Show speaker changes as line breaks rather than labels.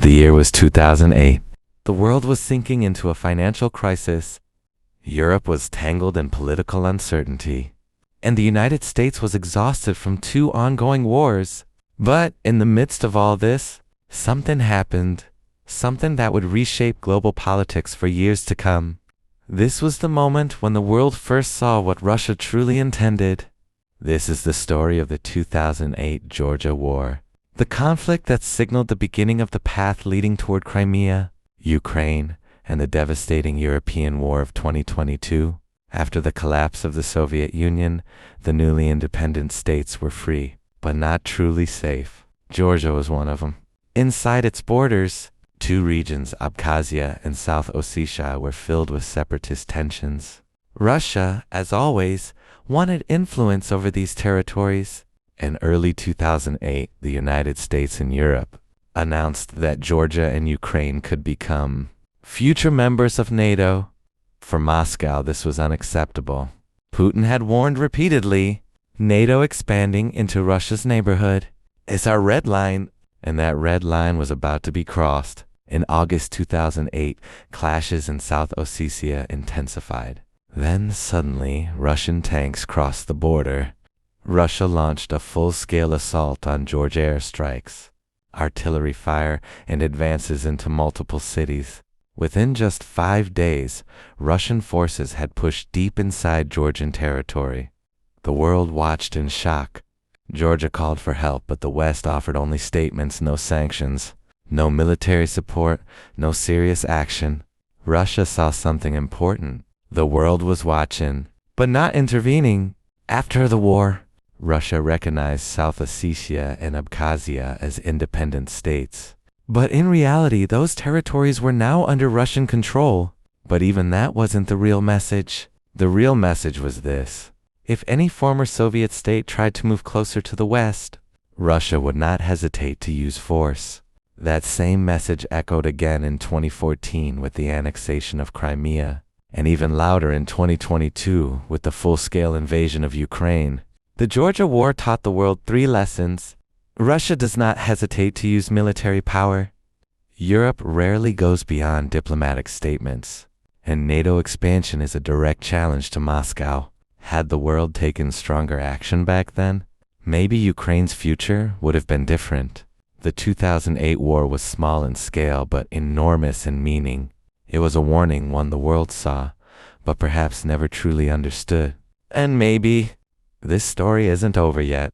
The year was 2008. The world was sinking into a financial crisis. Europe was tangled in political uncertainty. And the United States was exhausted from 2 ongoing wars. But in the midst of all this, something happened. Something that would reshape global politics for years to come. This was the moment when the world first saw what Russia truly intended. This is the story of the 2008 Georgia War. The conflict that signaled the beginning of the path leading toward Crimea, Ukraine, and the devastating European War of 2022. After the collapse of the Soviet Union, the newly independent states were free, but not truly safe. Georgia was one of them. Inside its borders, 2 regions, Abkhazia and South Ossetia, were filled with separatist tensions. Russia, as always, wanted influence over these territories. In early 2008, the United States and Europe announced that Georgia and Ukraine could become future members of NATO. For Moscow, this was unacceptable. Putin had warned repeatedly, NATO expanding into Russia's neighborhood is our red line, and that red line was about to be crossed. In August 2008, clashes in South Ossetia intensified. Then suddenly, Russian tanks crossed the border. Russia launched a full-scale assault on Georgia airstrikes, artillery fire, and advances into multiple cities. Within just 5 days, Russian forces had pushed deep inside Georgian territory. The world watched in shock. Georgia called for help, but the West offered only statements, no sanctions, no military support, no serious action. Russia saw something important. The world was watching, but not intervening. After the war, Russia recognized South Ossetia and Abkhazia as independent states. But in reality, those territories were now under Russian control. But even that wasn't the real message. The real message was this: if any former Soviet state tried to move closer to the West, Russia would not hesitate to use force. That same message echoed again in 2014 with the annexation of Crimea, and even louder in 2022 with the full-scale invasion of Ukraine. The Georgia War taught the world 3 lessons. Russia does not hesitate to use military power. Europe rarely goes beyond diplomatic statements. And NATO expansion is a direct challenge to Moscow. Had the world taken stronger action back then, maybe Ukraine's future would have been different. The 2008 war was small in scale but enormous in meaning. It was a warning one the world saw, but perhaps never truly understood. And maybe this story isn't over yet.